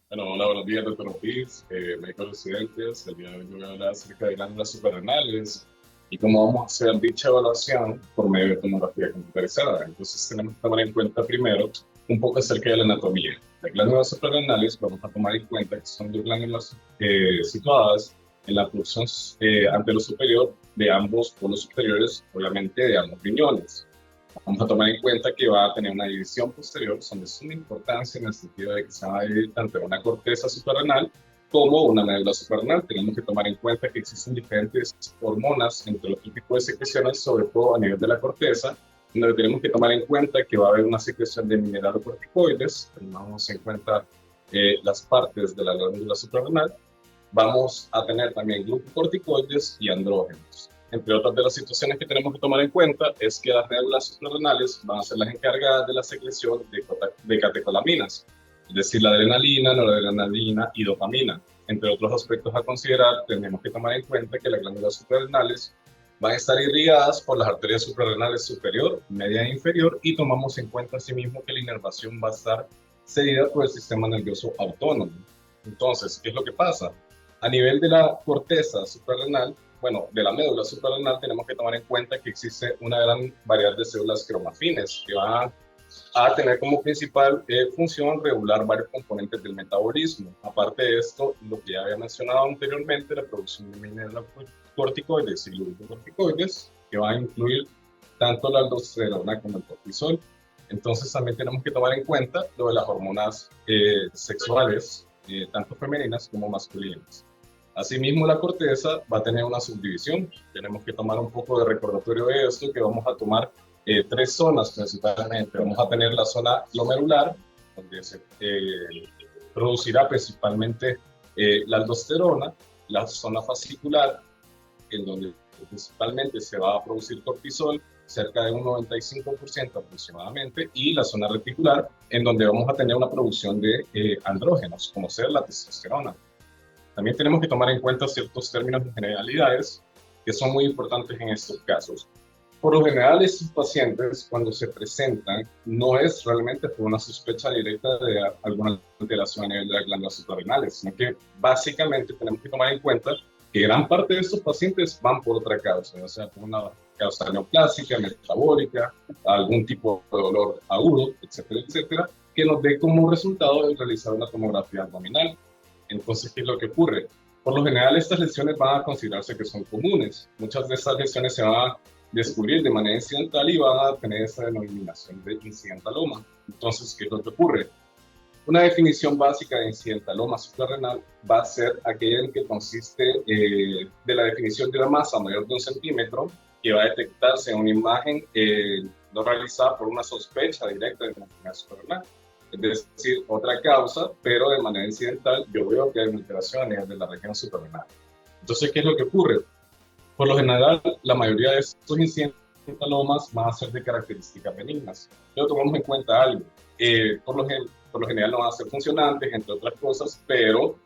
Bueno, hola, buenos días, doctor Ortiz, médicos residentes. El día de hoy yo voy a hablar acerca de glándulas suprarrenales y cómo vamos a hacer dicha evaluación por medio de tomografía computarizada. Entonces, tenemos que tomar en cuenta primero un poco acerca de la anatomía. Las glándulas suprarrenales vamos a tomar en cuenta que son dos glándulas situadas en la porción anterosuperior de ambos polos superiores, obviamente de ambos riñones. Vamos a tomar en cuenta que va a tener una división posterior, son de suma importancia en el sentido de que se va a dividir tanto en una corteza suprarrenal como una médula suprarrenal. Tenemos que tomar en cuenta que existen diferentes hormonas entre otro tipo de secreciones, sobre todo a nivel de la corteza, donde tenemos que tomar en cuenta que va a haber una secreción de mineralocorticoides, tomamos en cuenta las partes de la glándula suprarrenal. Vamos a tener también glucocorticoides y andrógenos. Entre otras de las situaciones que tenemos que tomar en cuenta es que las médulas suprarrenales van a ser las encargadas de la secreción de catecolaminas, es decir, la adrenalina, noradrenalina y dopamina. Entre otros aspectos a considerar, tenemos que tomar en cuenta que las glándulas suprarrenales van a estar irrigadas por las arterias suprarrenales superior, media e inferior, y tomamos en cuenta asimismo que la inervación va a estar cedida por el sistema nervioso autónomo. Entonces, ¿qué es lo que pasa? A nivel de la corteza suprarrenal, bueno, de la médula suprarrenal, tenemos que tomar en cuenta que existe una gran variedad de células cromafines que van a tener como principal función regular varios componentes del metabolismo. Aparte de esto, lo que ya había mencionado anteriormente, la producción de mineralocorticoides y glucocorticoides, que va a incluir tanto la aldosterona como el cortisol. Entonces también tenemos que tomar en cuenta lo de las hormonas sexuales, tanto femeninas como masculinas. Asimismo, la corteza va a tener una subdivisión. Tenemos que tomar un poco de recordatorio de esto, que vamos a tomar tres zonas principalmente. Vamos a tener la zona glomerular, donde se producirá principalmente la aldosterona, la zona fascicular, en donde principalmente se va a producir cortisol, cerca de un 95% aproximadamente, y la zona reticular, en donde vamos a tener una producción de andrógenos, como ser la testosterona. También tenemos que tomar en cuenta ciertos términos y generalidades que son muy importantes en estos casos. Por lo general, estos pacientes, cuando se presentan, no es realmente por una sospecha directa de alguna alteración a nivel de las glándulas suprarrenales, sino que básicamente tenemos que tomar en cuenta que gran parte de estos pacientes van por otra causa, o sea, por una causa neoplásica, metabólica, algún tipo de dolor agudo, etcétera, etcétera, que nos dé como resultado el realizar una tomografía abdominal. Entonces, ¿qué es lo que ocurre? Por lo general, estas lesiones van a considerarse que son comunes. Muchas de estas lesiones se van a descubrir de manera incidental y van a tener esa denominación de incidentaloma. Entonces, ¿qué es lo que ocurre? Una definición básica de incidentaloma suprarrenal va a ser aquella en que consiste de la definición de una masa mayor de 1 centímetro que va a detectarse en una imagen no realizada por una sospecha directa de una enfermedad suprarrenal. Es decir, otra causa, pero de manera incidental yo veo que hay alteraciones de la región suprarrenal. Entonces, ¿qué es lo que ocurre? Por lo general, la mayoría de estos incidentalomas van a ser de características benignas. Pero tomamos en cuenta algo. Por lo general no van a ser funcionantes, entre otras cosas, pero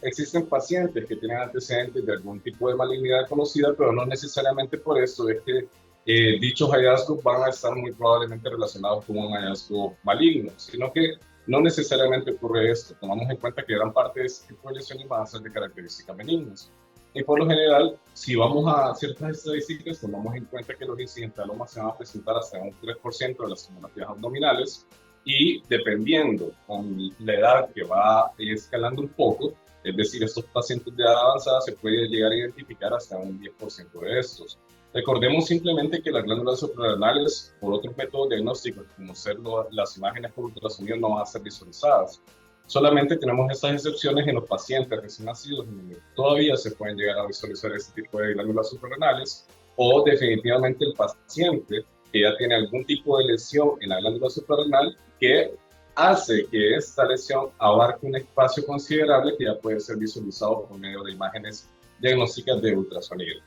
existen pacientes que tienen antecedentes de algún tipo de malignidad conocida, pero no necesariamente por eso es que dichos hallazgos van a estar muy probablemente relacionados con un hallazgo maligno, sino que no necesariamente ocurre esto. Tomamos en cuenta que gran parte de este tipo de lesiones van a ser de características benignas. Y por lo general, si vamos a ciertas estadísticas, tomamos en cuenta que los incidentalomas se van a presentar hasta un 3% de las tomografías abdominales y dependiendo con la edad que va escalando un poco, es decir, estos pacientes de edad avanzada se puede llegar a identificar hasta un 10% de estos. Recordemos simplemente que las glándulas suprarrenales, por otros métodos diagnósticos, como ser las imágenes por ultrasonido, no van a ser visualizadas. Solamente tenemos estas excepciones en los pacientes recién nacidos, en donde todavía se pueden llegar a visualizar este tipo de glándulas suprarrenales, o definitivamente el paciente que ya tiene algún tipo de lesión en la glándula suprarrenal que hace que esta lesión abarque un espacio considerable que ya puede ser visualizado por medio de imágenes diagnósticas de ultrasonido.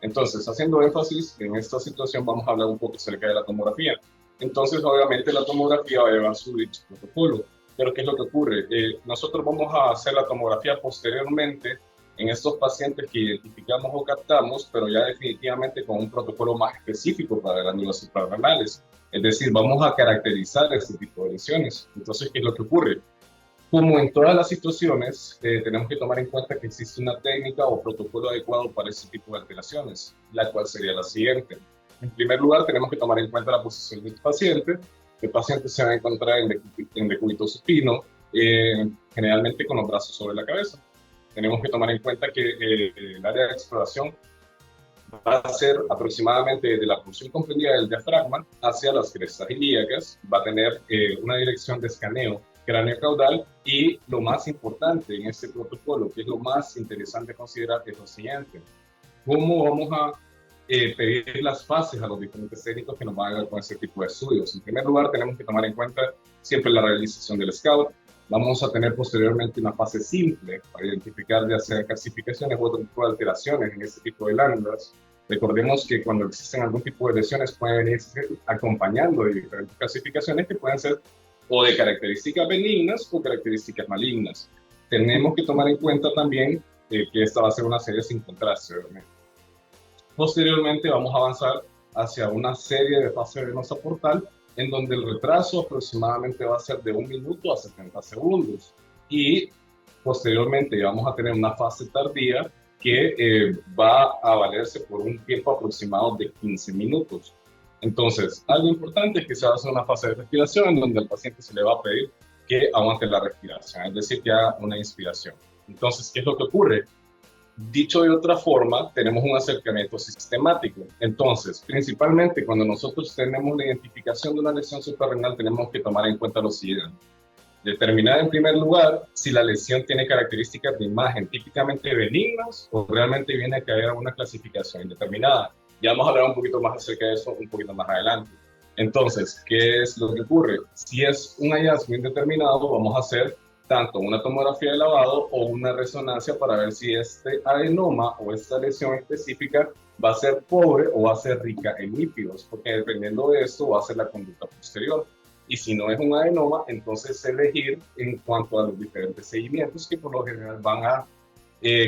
Entonces, haciendo énfasis en esta situación, vamos a hablar un poco acerca de la tomografía. Entonces, obviamente, la tomografía va a llevar su dicho protocolo. Pero, ¿qué es lo que ocurre? Nosotros vamos a hacer la tomografía posteriormente en estos pacientes que identificamos o captamos, pero ya definitivamente con un protocolo más específico para glándulas suprarrenales. Es decir, vamos a caracterizar este tipo de lesiones. Entonces, ¿qué es lo que ocurre? Como en todas las situaciones, tenemos que tomar en cuenta que existe una técnica o protocolo adecuado para este tipo de alteraciones, la cual sería la siguiente. En primer lugar, tenemos que tomar en cuenta la posición del paciente. El paciente se va a encontrar en decúbito supino, generalmente con los brazos sobre la cabeza. Tenemos que tomar en cuenta que el área de exploración va a ser aproximadamente desde la porción comprendida del diafragma hacia las crestas ilíacas. Va a tener una dirección de escaneo cráneo-caudal, y lo más importante en este protocolo, que es lo más interesante considerar, es lo siguiente: cómo vamos a pedir las fases a los diferentes técnicos que nos van a ayudar con este tipo de estudios. En primer lugar, tenemos que tomar en cuenta siempre la realización del scout. Vamos a tener posteriormente una fase simple para identificar ya sea calcificaciones u otro tipo de alteraciones en este tipo de láminas. Recordemos que cuando existen algún tipo de lesiones pueden venir acompañando de diferentes calcificaciones que pueden ser o de características benignas o características malignas. Tenemos que tomar en cuenta también que esta va a ser una serie sin contraste, obviamente. Posteriormente vamos a avanzar hacia una serie de fase venosa portal, en donde el retraso aproximadamente va a ser de 1 minuto a 70 segundos. Y posteriormente vamos a tener una fase tardía que va a valerse por un tiempo aproximado de 15 minutos. Entonces, algo importante es que se va a hacer una fase de respiración en donde al paciente se le va a pedir que aguante la respiración, es decir, que haga una inspiración. Entonces, ¿qué es lo que ocurre? Dicho de otra forma, tenemos un acercamiento sistemático. Entonces, principalmente cuando nosotros tenemos la identificación de una lesión suprarrenal, tenemos que tomar en cuenta lo siguiente: determinar en primer lugar si la lesión tiene características de imagen típicamente benignas o realmente viene a caer a una clasificación indeterminada. Ya vamos a hablar un poquito más acerca de eso un poquito más adelante. Entonces, ¿qué es lo que ocurre? Si es un hallazgo indeterminado, vamos a hacer tanto una tomografía de lavado o una resonancia para ver si este adenoma o esta lesión específica va a ser pobre o va a ser rica en lípidos, porque dependiendo de esto va a ser la conducta posterior. Y si no es un adenoma, entonces elegir en cuanto a los diferentes seguimientos que por lo general van a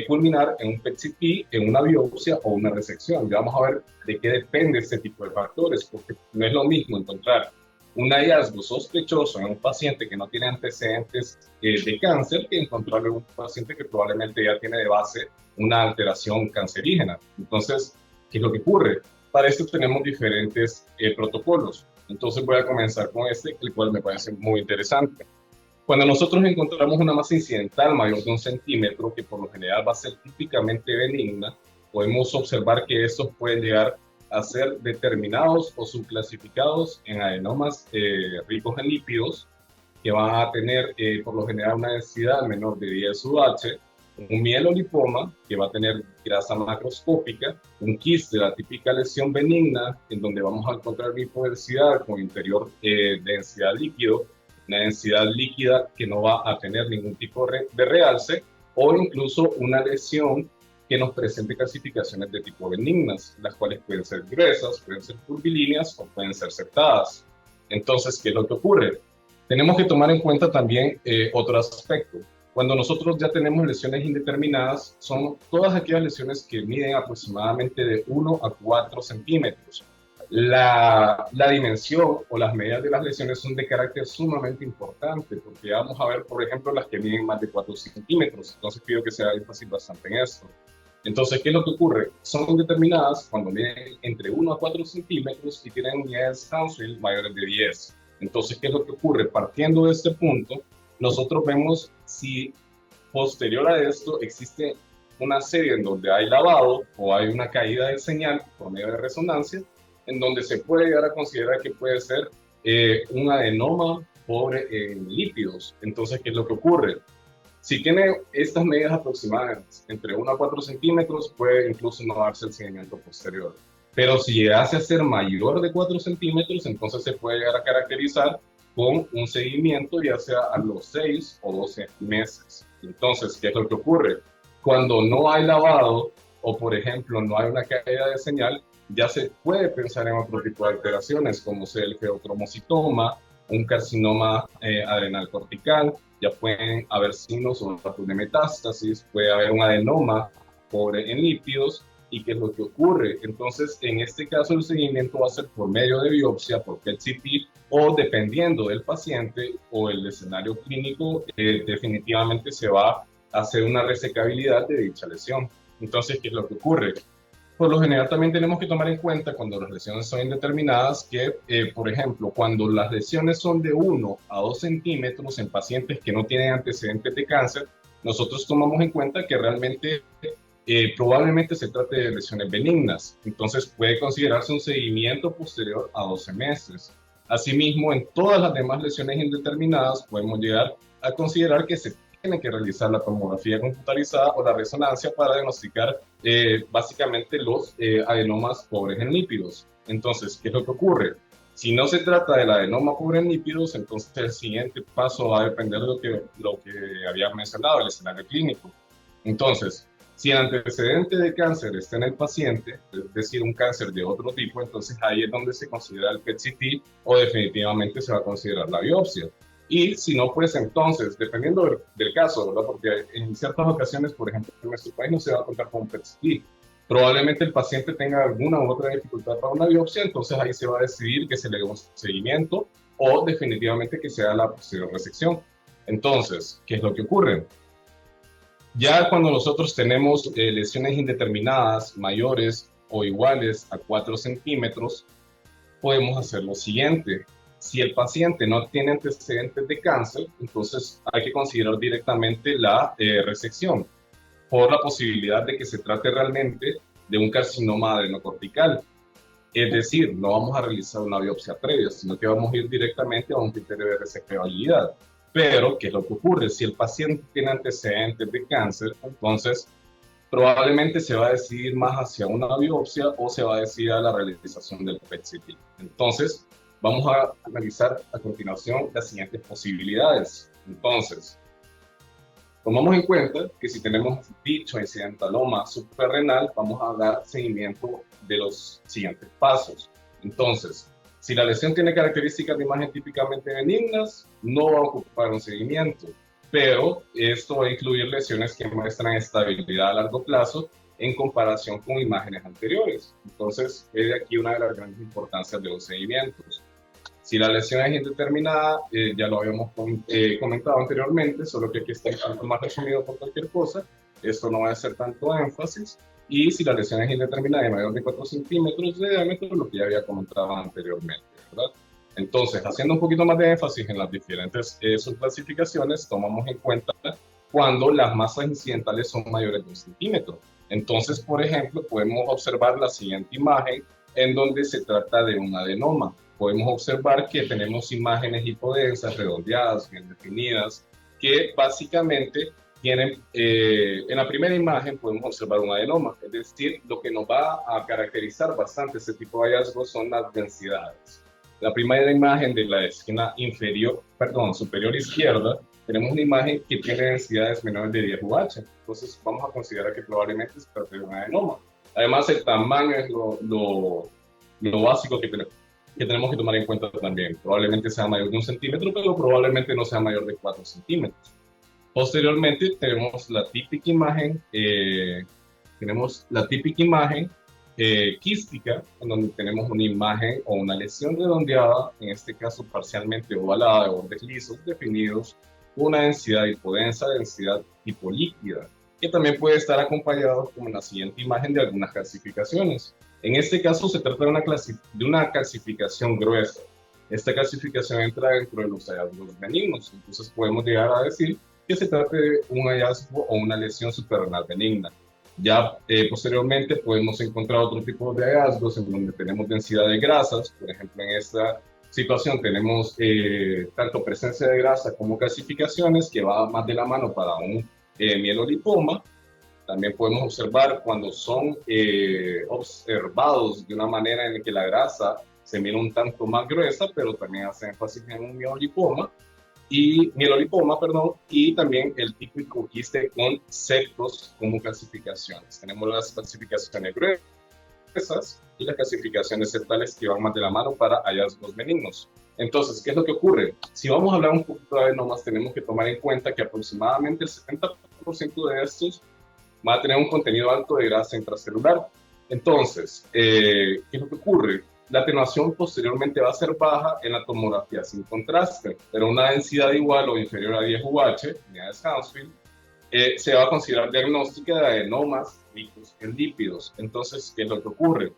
culminar en un PET-CT, en una biopsia o una resección. Ya vamos a ver de qué depende este tipo de factores, porque no es lo mismo encontrar un hallazgo sospechoso en un paciente que no tiene antecedentes de cáncer que encontrarlo en un paciente que probablemente ya tiene de base una alteración cancerígena. Entonces, ¿qué es lo que ocurre? Para esto tenemos diferentes protocolos. Entonces voy a comenzar con este, el cual me parece muy interesante. Cuando nosotros encontramos una masa incidental mayor de 1 centímetro, que por lo general va a ser típicamente benigna, podemos observar que estos pueden llegar a ser determinados o subclasificados en adenomas ricos en lípidos, que van a tener por lo general una densidad menor de 10 UH, un mielolipoma, que va a tener grasa macroscópica, un quiste, la típica lesión benigna, en donde vamos a encontrar lipodensidad con interior densidad líquido, una densidad líquida que no va a tener ningún tipo de realce, o incluso una lesión que nos presente calcificaciones de tipo benignas, las cuales pueden ser gruesas, pueden ser curvilíneas o pueden ser septadas. Entonces, ¿qué es lo que ocurre? Tenemos que tomar en cuenta también otro aspecto. Cuando nosotros ya tenemos lesiones indeterminadas, son todas aquellas lesiones que miden aproximadamente de 1 a 4 centímetros. La dimensión o las medidas de las lesiones son de carácter sumamente importante, porque vamos a ver, por ejemplo, las que miden más de 4 centímetros. Entonces pido que se haga énfasis bastante en esto. Entonces, ¿qué es lo que ocurre? Son determinadas cuando miden entre 1 a 4 centímetros y tienen unidades Hounsfield mayores de 10. Entonces, ¿qué es lo que ocurre? Partiendo de este punto, nosotros vemos si posterior a esto existe una serie en donde hay lavado o hay una caída de señal por medio de resonancia, en donde se puede llegar a considerar que puede ser un adenoma pobre en lípidos. Entonces, ¿qué es lo que ocurre? Si tiene estas medidas aproximadas entre 1 a 4 centímetros, puede incluso no darse el seguimiento posterior. Pero si llegase a ser mayor de 4 centímetros, entonces se puede llegar a caracterizar con un seguimiento ya sea a los 6 o 12 meses. Entonces, ¿qué es lo que ocurre? Cuando no hay lavado o, por ejemplo, no hay una caída de señal, ya se puede pensar en otro tipo de alteraciones, como sea el feocromocitoma, un carcinoma adrenal cortical, ya pueden haber signos o datos de metástasis, puede haber un adenoma pobre en lípidos, ¿Y qué es lo que ocurre? Entonces, en este caso, el seguimiento va a ser por medio de biopsia, por PET-CT, o dependiendo del paciente o el escenario clínico, definitivamente se va a hacer una resecabilidad de dicha lesión. Entonces, ¿qué es lo que ocurre? Por lo general también tenemos que tomar en cuenta cuando las lesiones son indeterminadas que, por ejemplo, cuando las lesiones son de 1 a 2 centímetros en pacientes que no tienen antecedentes de cáncer, nosotros tomamos en cuenta que realmente probablemente se trate de lesiones benignas. Entonces puede considerarse un seguimiento posterior a 12 meses. Asimismo, en todas las demás lesiones indeterminadas podemos llegar a considerar que se tiene que realizar la tomografía computarizada o la resonancia para diagnosticar básicamente los adenomas pobres en lípidos. Entonces, ¿qué es lo que ocurre? Si no se trata del adenoma pobre en lípidos, entonces el siguiente paso va a depender de lo que había mencionado, el escenario clínico. Entonces, si el antecedente de cáncer está en el paciente, es decir, un cáncer de otro tipo, entonces ahí es donde se considera el PET-CT o definitivamente se va a considerar la biopsia. Y si no, pues entonces, dependiendo del caso, ¿verdad? Porque en ciertas ocasiones, por ejemplo, en nuestro país no se va a contar con un PET-CT. Probablemente el paciente tenga alguna u otra dificultad para una biopsia, entonces ahí se va a decidir que se le dé un seguimiento o definitivamente que sea la posterior resección. Entonces, ¿qué es lo que ocurre? Ya cuando nosotros tenemos lesiones indeterminadas mayores o iguales a 4 centímetros, podemos hacer lo siguiente. Si el paciente no tiene antecedentes de cáncer, entonces hay que considerar directamente la resección por la posibilidad de que se trate realmente de un carcinoma adenocortical. Es decir, no vamos a realizar una biopsia previa, sino que vamos a ir directamente a un criterio de resectabilidad. Pero, ¿qué es lo que ocurre? Si el paciente tiene antecedentes de cáncer, entonces probablemente se va a decidir más hacia una biopsia o se va a decidir a la realización del PET-CT. Entonces, vamos a analizar a continuación las siguientes posibilidades. Entonces, tomamos en cuenta que si tenemos dicho incidentaloma suprarrenal, vamos a dar seguimiento de los siguientes pasos. Entonces, si la lesión tiene características de imagen típicamente benignas, no va a ocupar un seguimiento, pero esto va a incluir lesiones que muestran estabilidad a largo plazo en comparación con imágenes anteriores. Entonces, es de aquí una de las grandes importancias de los seguimientos. Si la lesión es indeterminada, ya lo habíamos comentado anteriormente, solo que aquí está un poco más resumido por cualquier cosa. Esto no va a hacer tanto énfasis. Y si la lesión es indeterminada y mayor de 4 centímetros de diámetro, lo que ya había comentado anteriormente, ¿verdad? Entonces, haciendo un poquito más de énfasis en las diferentes subclasificaciones, tomamos en cuenta cuando las masas incidentales son mayores de 1 centímetro. Entonces, por ejemplo, podemos observar la siguiente imagen en donde se trata de un adenoma. Podemos observar que tenemos imágenes hipodensas, redondeadas, bien definidas, que básicamente tienen, en la primera imagen podemos observar un adenoma, es decir, lo que nos va a caracterizar bastante este tipo de hallazgos son las densidades. La primera imagen de la esquina inferior, perdón, superior izquierda, tenemos una imagen que tiene densidades menores de 10 UH, entonces vamos a considerar que probablemente se trate de un adenoma. Además, el tamaño es lo básico que tenemos que tomar en cuenta también. Probablemente sea mayor de 1 centímetro, pero probablemente no sea mayor de 4 centímetros. Posteriormente tenemos la típica imagen, quística, en donde tenemos una imagen o una lesión redondeada, en este caso parcialmente ovalada de bordes lisos definidos, una densidad hipodensa, densidad hipoliquida, que también puede estar acompañado como en la siguiente imagen de algunas calcificaciones. En este caso se trata de una calcificación gruesa. Esta calcificación entra dentro de los hallazgos benignos, entonces podemos llegar a decir que se trata de un hallazgo o una lesión suprarrenal benigna. Ya posteriormente podemos encontrar otro tipo de hallazgos en donde tenemos densidad de grasas, por ejemplo en esta situación tenemos tanto presencia de grasa como calcificaciones que va más de la mano para un mielolipoma. También podemos observar cuando son observados de una manera en que la grasa se mira un tanto más gruesa, pero también hace énfasis en un mielolipoma, perdón, y también el típico quiste con septos como calcificaciones. Tenemos las calcificaciones gruesas y las calcificaciones septales que van más de la mano para hallazgos benignos. Entonces, ¿qué es lo que ocurre? Si vamos a hablar un poquito de adenomas, tenemos que tomar en cuenta que aproximadamente el 70% de estos va a tener un contenido alto de grasa intracelular. Entonces, ¿qué es lo que ocurre? La atenuación posteriormente va a ser baja en la tomografía sin contraste, pero una densidad igual o inferior a 10 UH, unidades Hounsfield, se va a considerar diagnóstica de adenomas ricos en lípidos. Entonces, ¿qué es lo que ocurre?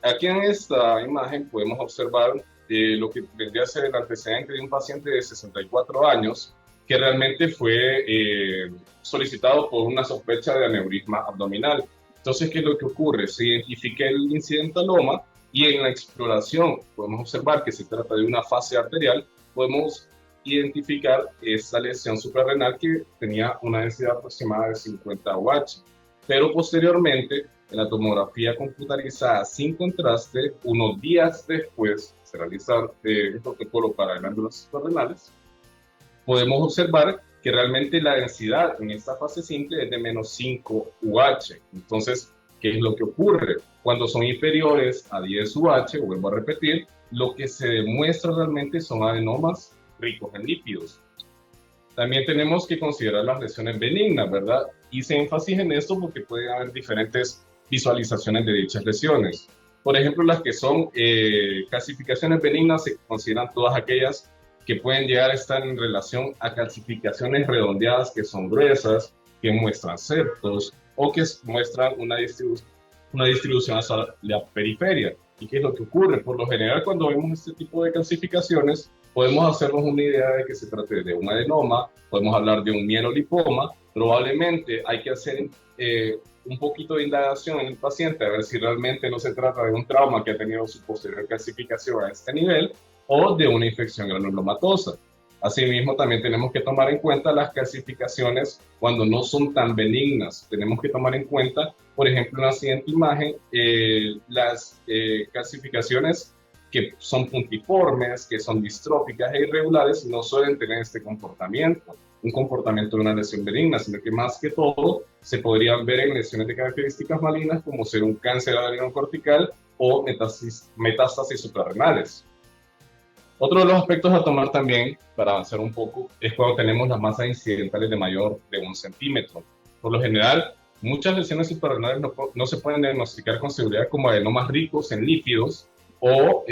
Aquí en esta imagen podemos observar lo que vendría a ser el antecedente de un paciente de 64 años que realmente fue solicitado por una sospecha de aneurisma abdominal. Entonces, ¿qué es lo que ocurre? Se identifica el incidentaloma y en la exploración podemos observar que se trata de una fase arterial, podemos identificar esta lesión suprarrenal que tenía una densidad aproximada de 50 UH. Pero posteriormente, en la tomografía computarizada sin contraste, unos días después de realizar el protocolo para glándulas suprarrenales, podemos observar que realmente la densidad en esta fase simple es de menos 5 UH. Entonces, ¿qué es lo que ocurre? Cuando son inferiores a 10 UH, vuelvo a repetir, lo que se demuestra realmente son adenomas ricos en lípidos. También tenemos que considerar las lesiones benignas, ¿verdad? Hice énfasis en esto porque puede haber diferentes visualizaciones de dichas lesiones. Por ejemplo, las que son calcificaciones benignas se consideran todas aquellas que pueden llegar a estar en relación a calcificaciones redondeadas que son gruesas, que muestran septos o que muestran una distribución hacia la periferia. ¿Y qué es lo que ocurre? Por lo general, cuando vemos este tipo de calcificaciones, podemos hacernos una idea de que se trate de un adenoma, podemos hablar de un mielolipoma, probablemente hay que hacer un poquito de indagación en el paciente a ver si realmente no se trata de un trauma que ha tenido su posterior calcificación a este nivel o de una infección granulomatosa. Asimismo, también tenemos que tomar en cuenta las calcificaciones cuando no son tan benignas. Tenemos que tomar en cuenta, por ejemplo, en la siguiente imagen, las calcificaciones que son puntiformes, que son distróficas e irregulares, no suelen tener este comportamiento, un comportamiento de una lesión benigna, sino que más que todo se podrían ver en lesiones de características malignas como ser un cáncer adrenocortical o metástasis suprarrenales. Otro de los aspectos a tomar también, para avanzar un poco, es cuando tenemos las masas incidentales de mayor de 1 centímetro. Por lo general, muchas lesiones suprarrenales no se pueden diagnosticar con seguridad como adenomas ricos en lípidos o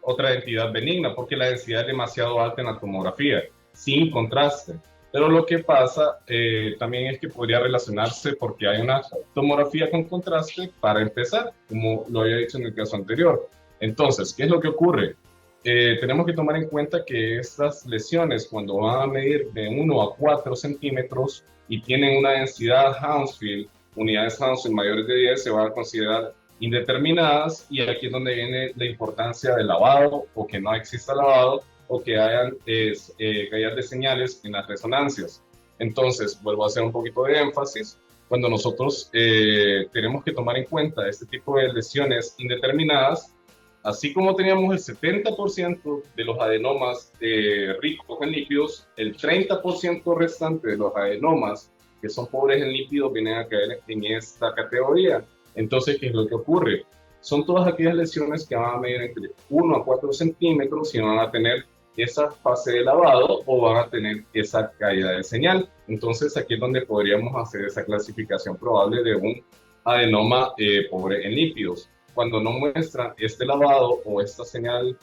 otra entidad benigna, porque la densidad es demasiado alta en la tomografía, sin contraste. Pero lo que pasa también es que podría relacionarse porque hay una tomografía con contraste para empezar, como lo había dicho en el caso anterior. Entonces, ¿qué es lo que ocurre? Tenemos que tomar en cuenta que estas lesiones, cuando van a medir de 1 a 4 centímetros y tienen una densidad Hounsfield, unidades Hounsfield mayores de 10, se van a considerar indeterminadas, y aquí es donde viene la importancia del lavado o que no exista lavado o que hayan caídas de señales en las resonancias. Entonces, vuelvo a hacer un poquito de énfasis. Cuando nosotros tenemos que tomar en cuenta este tipo de lesiones indeterminadas, así como teníamos el 70% de los adenomas ricos en lípidos, el 30% restante de los adenomas que son pobres en lípidos vienen a caer en esta categoría. Entonces, ¿qué es lo que ocurre? Son todas aquellas lesiones que van a medir entre 1 a 4 centímetros y van a tener esa fase de lavado o van a tener esa caída de señal. Entonces, aquí es donde podríamos hacer esa clasificación probable de un adenoma pobre en lípidos. Cuando no muestran este lavado o esta señal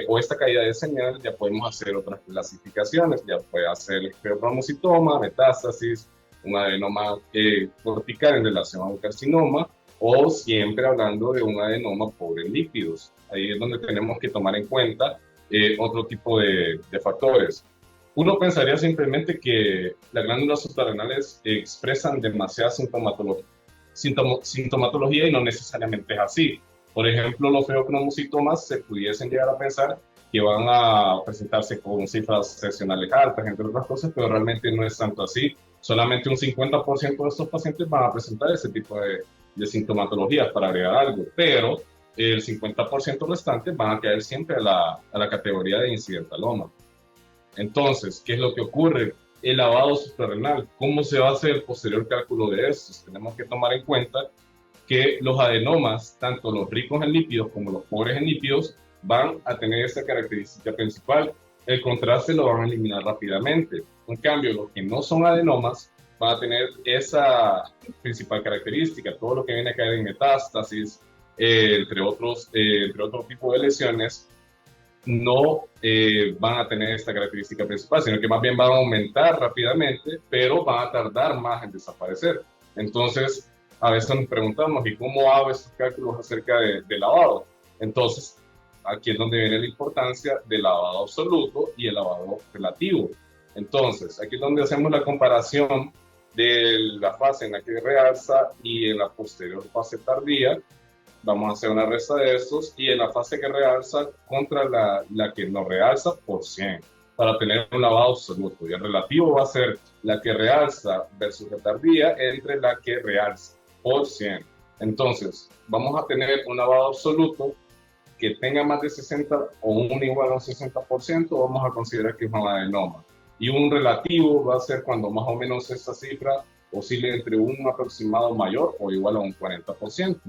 o esta caída de señal, ya podemos hacer otras clasificaciones. Ya puede ser feobromocitoma, metástasis, un adenoma cortical en relación a un carcinoma, o siempre hablando de un adenoma pobre en lípidos. Ahí es donde tenemos que tomar en cuenta otro tipo de factores. Uno pensaría simplemente que las glándulas suprarrenales expresan demasiada sintomatología y no necesariamente es así. Por ejemplo, los feocromocitomas se pudiesen llegar a pensar que van a presentarse con cifras seccionales altas, entre otras cosas, pero realmente no es tanto así. Solamente un 50% de estos pacientes van a presentar ese tipo de sintomatologías, para agregar algo, pero el 50% restante van a caer siempre a la categoría de incidentaloma. Entonces, ¿qué es lo que ocurre? El lavado suprarrenal. ¿Cómo se va a hacer el posterior cálculo de estos? Tenemos que tomar en cuenta que los adenomas, tanto los ricos en lípidos como los pobres en lípidos, van a tener esta característica principal. El contraste lo van a eliminar rápidamente. En cambio, los que no son adenomas van a tener esa principal característica. Todo lo que viene a caer en metástasis, entre otro tipo de lesiones, no van a tener esta característica principal, sino que más bien van a aumentar rápidamente, pero van a tardar más en desaparecer. Entonces, a veces nos preguntamos, ¿y cómo hago estos cálculos acerca de lavado? Entonces, aquí es donde viene la importancia del lavado absoluto y el lavado relativo. Entonces, aquí es donde hacemos la comparación de la fase en la que realza y en la posterior fase tardía. Vamos a hacer una resta de estos y en la fase que realza contra la que no realza por 100 para tener un lavado absoluto. Y el relativo va a ser la que realza versus la tardía entre la que realza por 100. Entonces, vamos a tener un lavado absoluto que tenga más de 60 o un igual a un 60%, vamos a considerar que es un adenoma. Y un relativo va a ser cuando más o menos esta cifra oscile entre un aproximado mayor o igual a un 40%.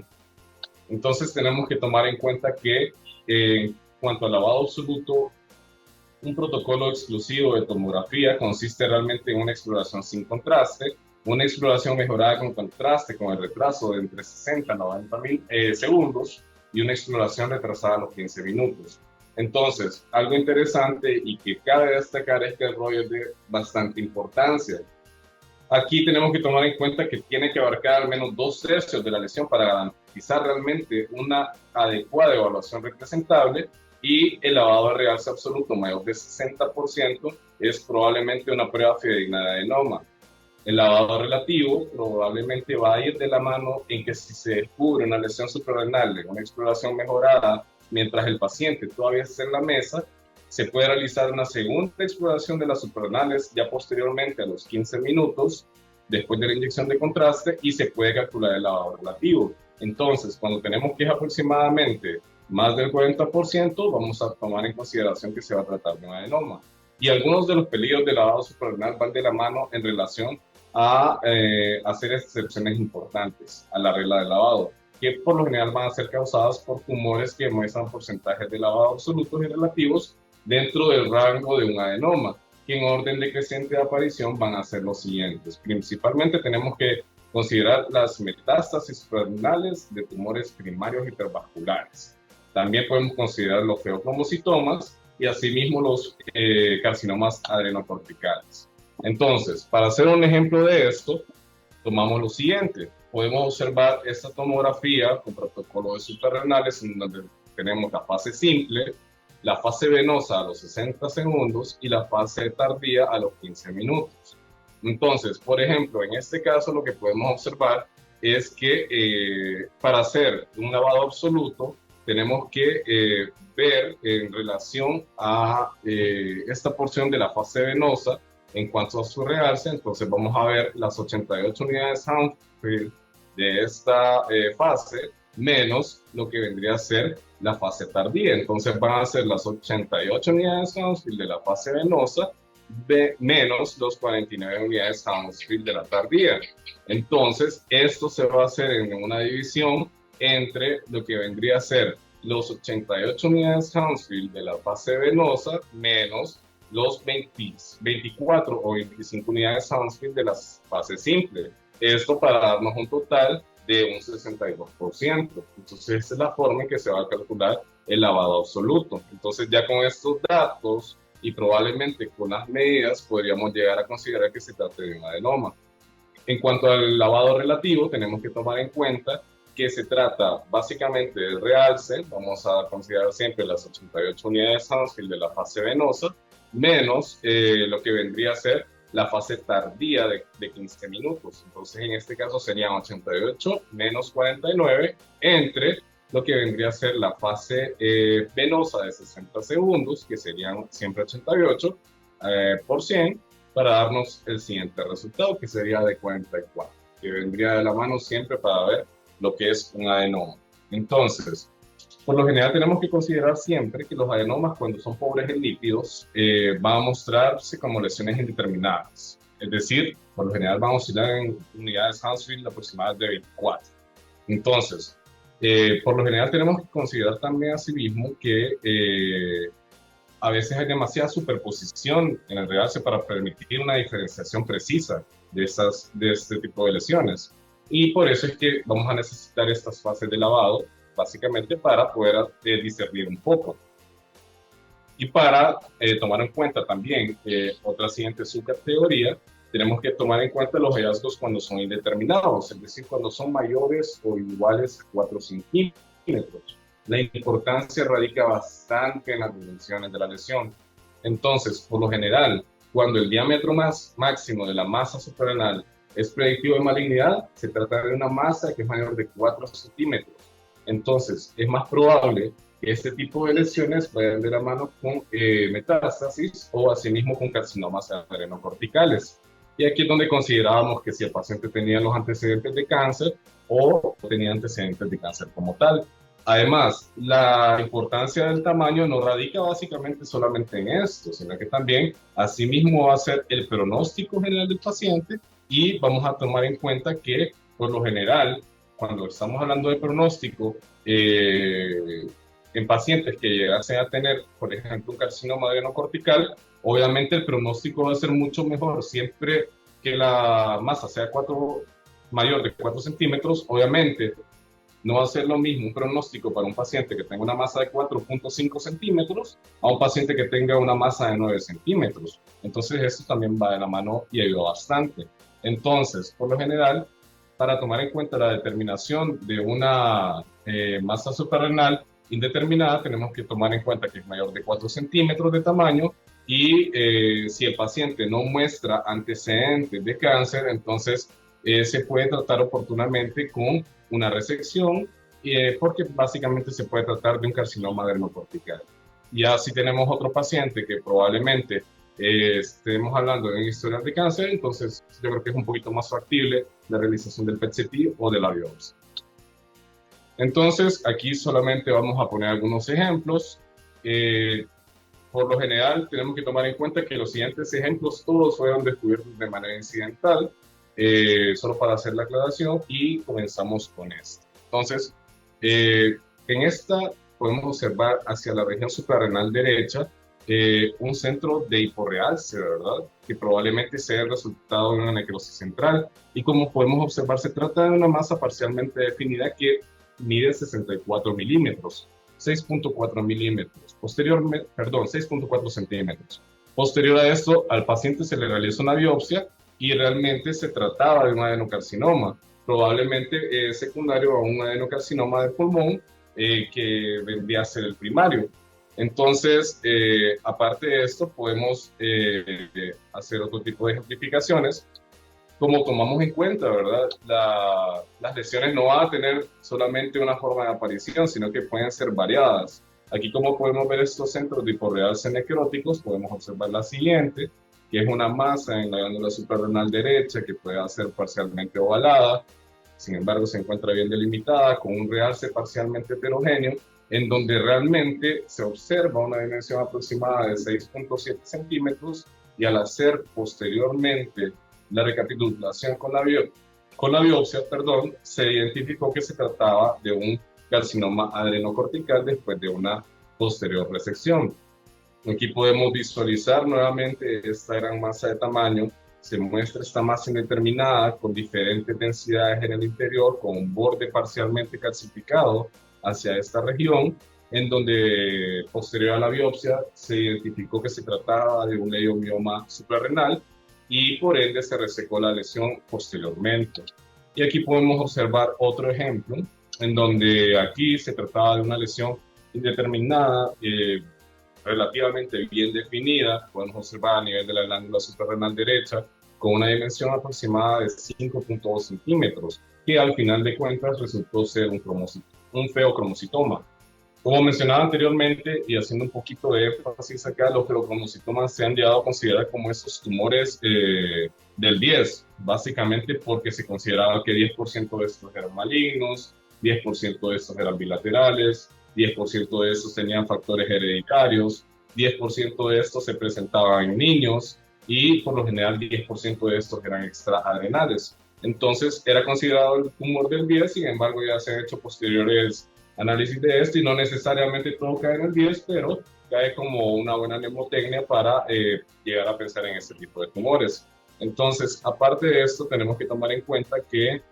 Entonces tenemos que tomar en cuenta que en cuanto al lavado absoluto, un protocolo exclusivo de tomografía consiste realmente en una exploración sin contraste, una exploración mejorada con contraste con el retraso de entre 60 y 90 segundos y una exploración retrasada a los 15 minutos. Entonces, algo interesante y que cabe destacar es que el rollo es de bastante importancia. Aquí tenemos que tomar en cuenta que tiene que abarcar al menos 2/3 de la lesión para garantizar realmente una adecuada evaluación representable, y el lavado de realce absoluto mayor de 60% es probablemente una prueba fidedigna de adenoma. El lavado relativo probablemente va a ir de la mano en que si se descubre una lesión suprarrenal en una exploración mejorada mientras el paciente todavía está en la mesa, se puede realizar una segunda exploración de las suprarrenales ya posteriormente a los 15 minutos después de la inyección de contraste y se puede calcular el lavado relativo. Entonces, cuando tenemos que es aproximadamente más del 40%, vamos a tomar en consideración que se va a tratar de un adenoma. Y algunos de los peligros del lavado suprarrenal van de la mano en relación a hacer excepciones importantes a la regla del lavado, que por lo general van a ser causadas por tumores que muestran porcentajes de lavado absolutos y relativos dentro del rango de un adenoma, que en orden decreciente de aparición van a ser los siguientes. Principalmente tenemos que considerar las metástasis suprarrenales de tumores primarios hipervasculares. También podemos considerar los feocromocitomas y asimismo los carcinomas adrenocorticales. Entonces, para hacer un ejemplo de esto, tomamos lo siguiente. Podemos observar esta tomografía con protocolo de suprarrenales en donde tenemos la fase simple, la fase venosa a los 60 segundos y la fase tardía a los 15 minutos. Entonces, por ejemplo, en este caso lo que podemos observar es que para hacer un lavado absoluto tenemos que ver en relación a esta porción de la fase venosa en cuanto a su realce. Entonces vamos a ver las 88 unidades Hounsfield de esta fase menos lo que vendría a ser la fase tardía. Entonces van a ser las 88 unidades Hounsfield de la fase venosa menos los 49 unidades Hounsfield de la tardía. Entonces esto se va a hacer en una división entre lo que vendría a ser los 88 unidades Hounsfield de la fase venosa menos los 24 o 25 unidades Hounsfield de la fase simple. Esto para darnos un total de un 62%. Entonces, esta es la forma en que se va a calcular el lavado absoluto. Entonces, ya con estos datos y probablemente con las medidas, podríamos llegar a considerar que se trata de un adenoma. En cuanto al lavado relativo, tenemos que tomar en cuenta que se trata básicamente del realce. Vamos a considerar siempre las 88 unidades Hounsfield de la fase venosa, menos lo que vendría a ser la fase tardía de 15 minutos. Entonces, en este caso serían 88 menos 49 entre lo que vendría a ser la fase venosa de 60 segundos, que serían siempre 88 por 100, para darnos el siguiente resultado, que sería de 44, que vendría de la mano siempre para ver lo que es un adenoma. Entonces, por lo general tenemos que considerar siempre que los adenomas, cuando son pobres en lípidos, van a mostrarse como lesiones indeterminadas. Es decir, por lo general van a oscilar en unidades Hounsfield aproximadas de 24. Entonces, por lo general tenemos que considerar también asimismo que a veces hay demasiada superposición en el realce para permitir una diferenciación precisa de este tipo de lesiones. Y por eso es que vamos a necesitar estas fases de lavado, básicamente para poder discernir un poco. Y para tomar en cuenta también otra siguiente subcategoría, tenemos que tomar en cuenta los hallazgos cuando son indeterminados, es decir, cuando son mayores o iguales a 4 centímetros. La importancia radica bastante en las dimensiones de la lesión. Entonces, por lo general, cuando el diámetro máximo de la masa suprarrenal es predictivo de malignidad, se trata de una masa que es mayor de 4 centímetros. Entonces, es más probable que este tipo de lesiones vayan de la mano con metástasis o asimismo con carcinomas adrenocorticales. Y aquí es donde considerábamos que si el paciente tenía los antecedentes de cáncer o tenía antecedentes de cáncer como tal. Además, la importancia del tamaño no radica básicamente solamente en esto, sino que también asimismo va a ser el pronóstico general del paciente y vamos a tomar en cuenta que por lo general, cuando estamos hablando de pronóstico, en pacientes que llegasen a tener, por ejemplo, un carcinoma adrenocortical, obviamente el pronóstico va a ser mucho mejor siempre que la masa sea mayor de 4 centímetros. Obviamente no va a ser lo mismo un pronóstico para un paciente que tenga una masa de 4.5 centímetros a un paciente que tenga una masa de 9 centímetros. Entonces esto también va de la mano y ayuda bastante. Entonces, por lo general, para tomar en cuenta la determinación de una masa suprarrenal indeterminada, tenemos que tomar en cuenta que es mayor de 4 centímetros de tamaño y si el paciente no muestra antecedentes de cáncer, entonces se puede tratar oportunamente con una resección, porque básicamente se puede tratar de un carcinoma adrenocortical. Ya si tenemos otro paciente que probablemente estemos hablando de un historial de cáncer, entonces yo creo que es un poquito más factible la realización del PET-CT o de la biopsia. Entonces, aquí solamente vamos a poner algunos ejemplos. Por lo general, tenemos que tomar en cuenta que los siguientes ejemplos todos fueron descubiertos de manera incidental, solo para hacer la aclaración, y comenzamos con esto. Entonces, en esta podemos observar hacia la región suprarrenal derecha un centro de hiporrealce, ¿verdad? Que probablemente sea el resultado de una necrosis central. Y como podemos observar, se trata de una masa parcialmente definida que mide 64 milímetros, 6.4 milímetros, 6.4 centímetros. Posterior a esto, al paciente se le realiza una biopsia y realmente se trataba de un adenocarcinoma, probablemente secundario a un adenocarcinoma de pulmón que vendría a ser el primario. Entonces, aparte de esto, podemos hacer otro tipo de ejemplificaciones. Como tomamos en cuenta, ¿verdad? Las lesiones no van a tener solamente una forma de aparición, sino que pueden ser variadas. Aquí, como podemos ver estos centros de hiporrealce necróticos, podemos observar la siguiente, que es una masa en la glándula suprarrenal derecha que puede ser parcialmente ovalada, sin embargo se encuentra bien delimitada con un realce parcialmente heterogéneo, en donde realmente se observa una dimensión aproximada de 6.7 centímetros y al hacer posteriormente la recapitulación con la biopsia, se identificó que se trataba de un carcinoma adrenocortical después de una posterior resección. Aquí podemos visualizar nuevamente esta gran masa de tamaño. Se muestra esta masa indeterminada con diferentes densidades en el interior, con un borde parcialmente calcificado hacia esta región, en donde posterior a la biopsia se identificó que se trataba de un leiomioma suprarrenal y por ende se resecó la lesión posteriormente. Y aquí podemos observar otro ejemplo, en donde aquí se trataba de una lesión indeterminada, relativamente bien definida. Podemos observar a nivel de la glándula suprarrenal derecha con una dimensión aproximada de 5.2 centímetros, que al final de cuentas resultó ser un feocromocitoma. Como mencionaba anteriormente, y haciendo un poquito de énfasis acá, los feocromocitomas se han llegado a considerar como esos tumores del 10, básicamente porque se consideraba que 10% de estos eran malignos, 10% de estos eran bilaterales, 10% de estos tenían factores hereditarios, 10% de estos se presentaban en niños y por lo general 10% de estos eran extraadrenales. Entonces era considerado el tumor del 10, sin embargo ya se han hecho posteriores análisis de esto y no necesariamente todo cae en el 10, pero cae como una buena mnemotecnia para llegar a pensar en este tipo de tumores. Entonces, aparte de esto, tenemos que tomar en cuenta que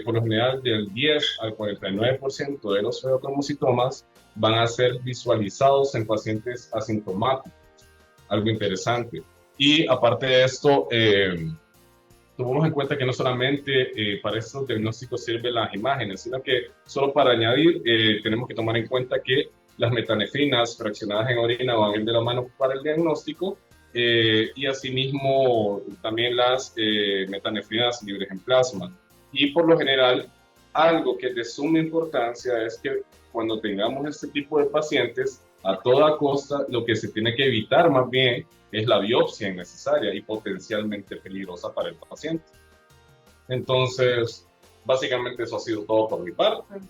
por lo general del 10 al 49% de los feocrimocitomas van a ser visualizados en pacientes asintomáticos, algo interesante. Y aparte de esto, tomamos en cuenta que no solamente para estos diagnósticos sirven las imágenes, sino que solo para añadir, tenemos que tomar en cuenta que las metanefrinas fraccionadas en orina van a ir de la mano para el diagnóstico y asimismo también las metanefrinas libres en plasma. Y por lo general, algo que es de suma importancia es que cuando tengamos este tipo de pacientes, a toda costa, lo que se tiene que evitar más bien es la biopsia innecesaria y potencialmente peligrosa para el paciente. Entonces, básicamente eso ha sido todo por mi parte.